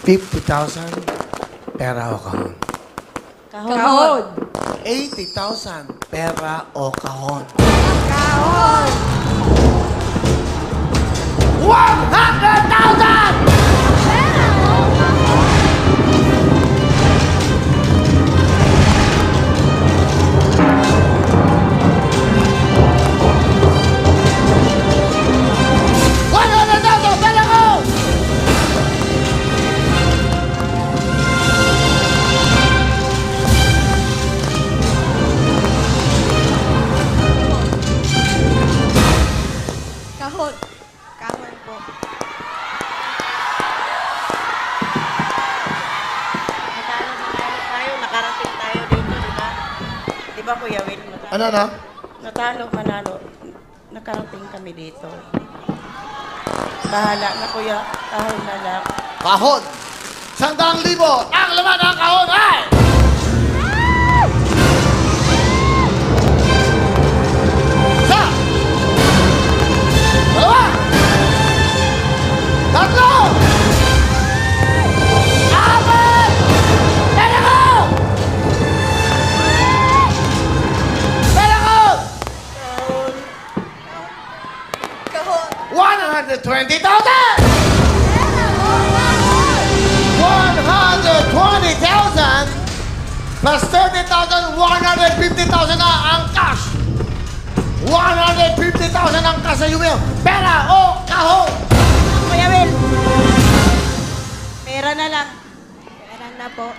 50,000 pera o kahon. Kahon. 80,000 pera o kahon. Kahon. 100,000! Kahon. Kahon po. Natalo tayo, nakarating tayo dito, di ba? Di ba, Kuya Will? Ano? Natalo, manalo. Nakarating kami dito. Bahala na, Kuya. Kahon na lang. Kahon! 100,000! Ang laman ng kahon ay... Isa! Dalawa! Tatlo! Apat! Pera ko! Pera ko! Kahon. 120,000! 120,000 plus 30,000, 150,000 na ang cash. 150,000 ang cash sa Yumil. Pera o kahon? Kuya Will! Pera na lang. Pera na po.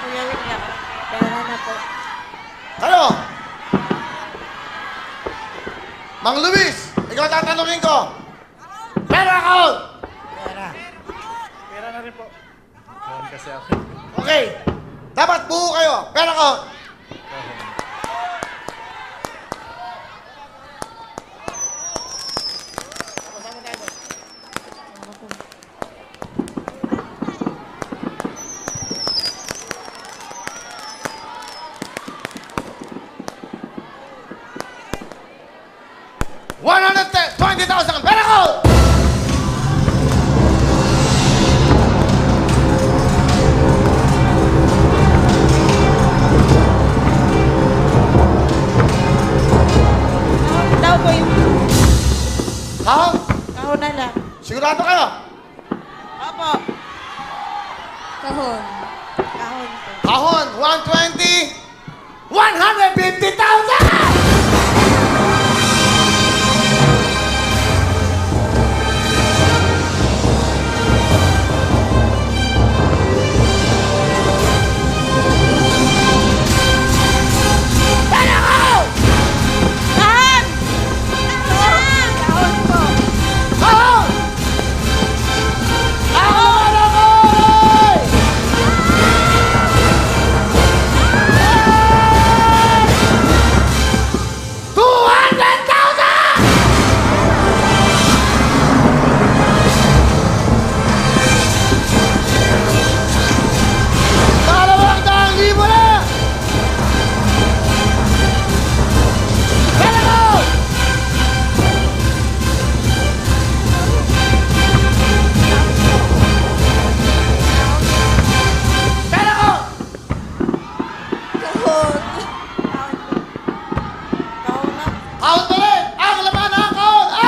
Kuya Will lang. Pera na po. Ano? Mang Luis, ikaw tatanungin ko. Pera o kahon? Pera. Pera na rin po. Kahon kasi ako. Okay. Dapat buo kayo. Pera o kahon? $120,000. Pera ko! Kahon daw, Kuya. Kahon? Kahon na lang. Sigurado kayo? Opo. Kahon. Kahon po. Kahon, 120, 150,000! Pera ko! Kahon! Kahon po. Kahon! Ako naman ako!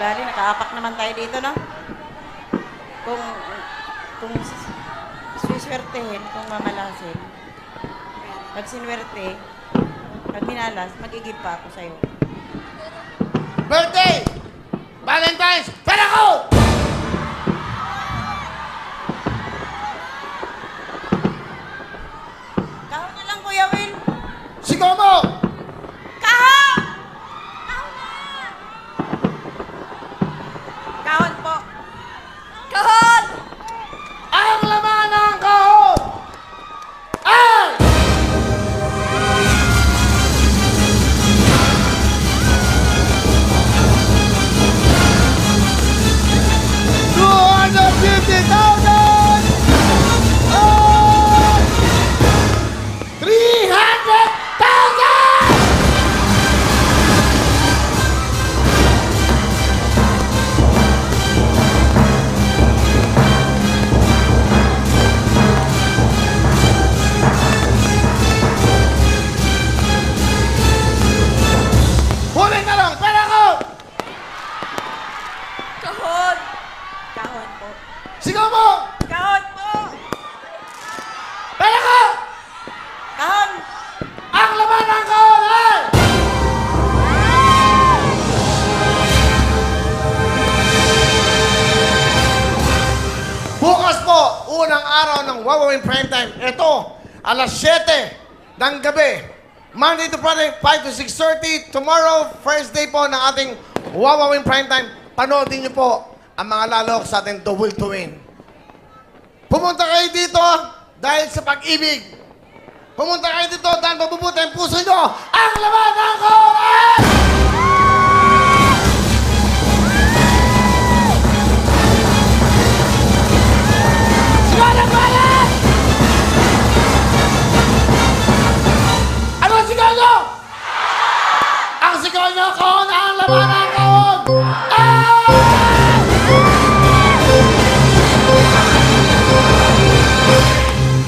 Bali, nakaapak naman tayo dito, no? Kung swiswertehin, kung mamalasin, pag sinwerte, pag minalas, mag-igib pa ako sa'yo. Birthday! Valentine's! Pera ko! Primetime. Ito, alas 7 ng gabi. Monday to Friday, 5 to 6:30. Tomorrow, first day po ng ating Wawawin Primetime. Panoodin niyo po ang mga lalok sa ating The Will to Win. Pumunta kayo dito dahil sa pag-ibig. Pumunta kayo dito dahil mabubuti ang puso nyo. Ang laman ng kaulan! Ano ang sigaw nyo? Ang sigaw nyo, kahon ang laman ng kahon!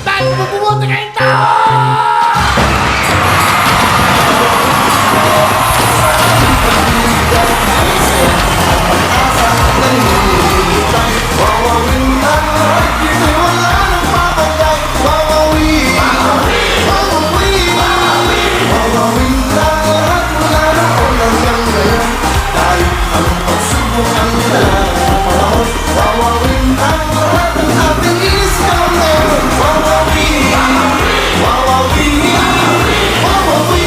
Dahil mabubuti kayong tao! Wawawin ang lahat, dito wala nang mapagay. Wawawin, wawawin, wawawin ang lahat, wala nang ulang ngayon. Dahil ang pagsubok ang lahat, wawawin ang lahat, ang ating isigaw ngayon. Wawawin, wawawin, wawawin,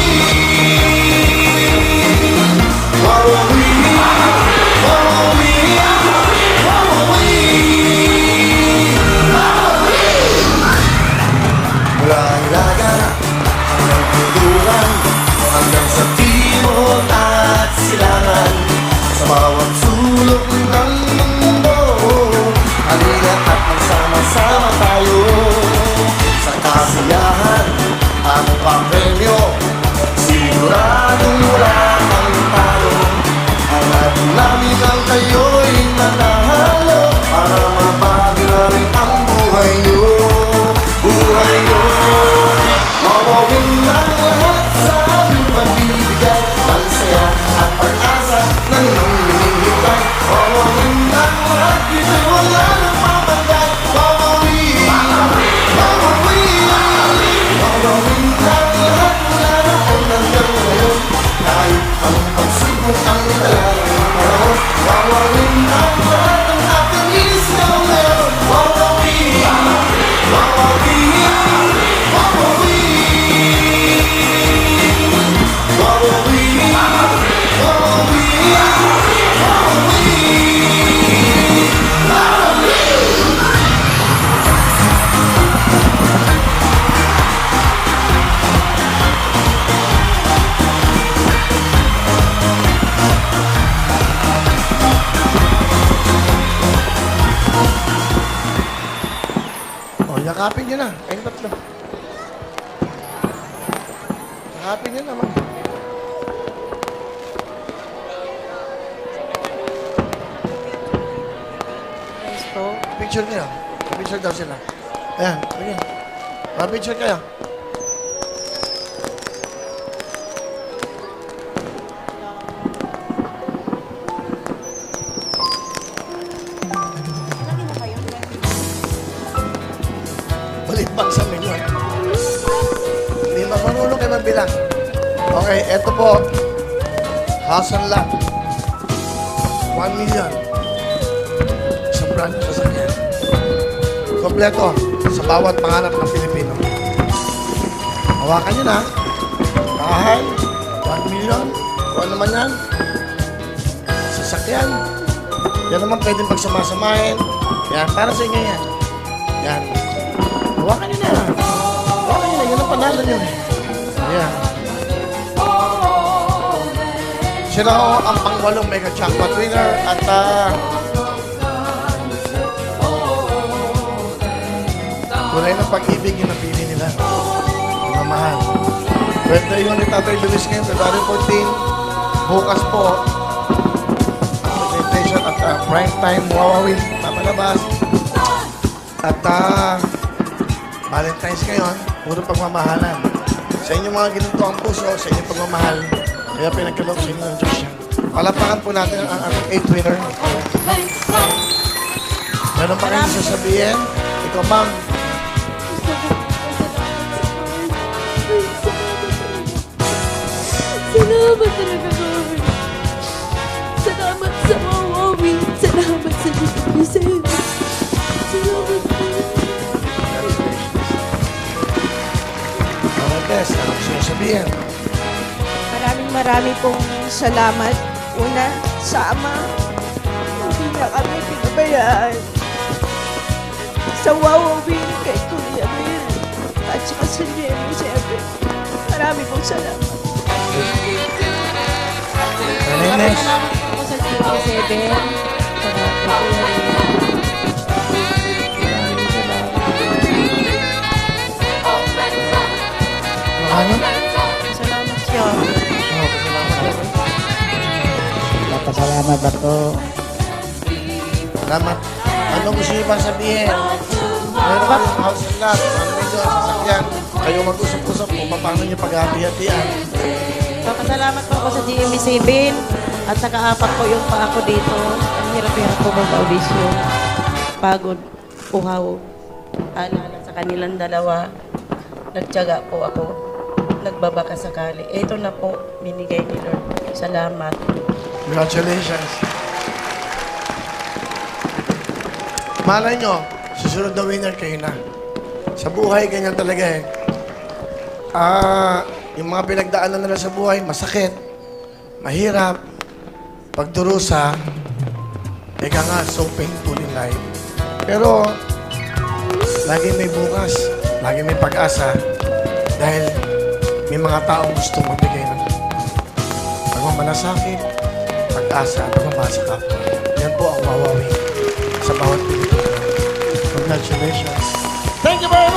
wawawin, mula ilaga hanggang tuduran, hanggang sa timog at silangan, sa bawat sulok ng mundo, halina at magsama-sama tayo. Sa kasiyahan at papremyo, siguradong wala kang talo. Ang ating namin ang kayo'y nanahalo, para mabago na rin ang buhay nyo. Buhay nyo. Wawawin ang lahat sa aming pagbibigay, ang saya at pag-asa ng iyong hinihintay. Wawawin ang lahat, dito wala nang mamagay. Wawawin, wawawin, wawawin ang lahat, wala na kung hanggang ngayon. Kahit ang pagsubok ang talagang panahon, wawawin ang lahat, ang ating isigaw ngayon. Wawawin, wawawin, yakapin nyo na. Kayong tatlo. Yakapin nyo naman. Picture nyo. Picture daw sila. Ayan. Sige. Picture kayo. Balimbang sa milyon. Hindi marunong kayo magbilang. Okay, eto po. House and lot. 1 million. Isang brand ng sasakyan. Kompleto sa bawat pangarap ng Pilipino. Hawakan nyo na. Bahay. 1 million. Kung ano man yan. Sasakyan. Yan naman pwedeng pagsamasamahin. Yan, para sa inyo yan. Yan. Hawakan nyo na. Hawakan nyo na. Yun ang panalo nyo. Ayan. Sila ho ang pang-walong mega jackpot winner at tunay ng pag-ibig yung napili nila. Mga mahal. Birthday yun ni Tatay Luis ngayon, February 14. Bukas po ang presentation at prime time Wawawin papalabas. At Valentine's ngayon, puro pagmamahalan. Sa inyong mga ginunto ang puso, sa inyong pagmamahal, kaya pinagkaloob sa inyo ng Diyos yan. Palapakan po natin ang ating 8th winner. Meron pa kayong sasabihin? Ikaw, ma'am. Salamat talaga, Lord. Salamat sa Wawawin. Salamat sa Diyos. Salamat po. Marites, ano gusto niyo sabihin? Maraming pong salamat. Una, sa Ama. Hindi na kami pinabayaan. Sa wawawin kay Kuya Will. At saka sa Jemmy, siyempre. Maraming pong salamat. Nenes, Salamat po ako sa GP7. Salamat po, Kuya Will. Maraming salamat. ano? Salamat siya. Oh, salamat. Napasalamat ako. Salamat. Ano gusto niyo pa sabihin? Meron kayong house and lot, ano may doon, sasakyan. Kayo mag-usap-usap kung paano niyo paghati-hatian. Papasalamat po ako sa GMA7 at nakaapak po yung pa ako dito. Ang hirap-hirap po mag-audition. Pagod, uhaw. Alala sa kanilang dalawa. Nagtiyaga po ako. Nagbabaka sakali. Ito na po, binigay ni Lord. Salamat. Congratulations. Malay nyo, susunod na winner kayo na. Sa buhay, ganyan talaga eh. Yung mga pinagdaanan nila sa buhay, masakit, mahirap, pagdurusa, eka nga, so painful in life. Pero, lagi may bukas, lagi may pag-asa, dahil may mga taong gusto magbigay ng pagmamalasakit, pag-asa at pagmamahal sa kapwa. Yan po ang wawawi sa bawat Pilipino. Congratulations. Thank you very much.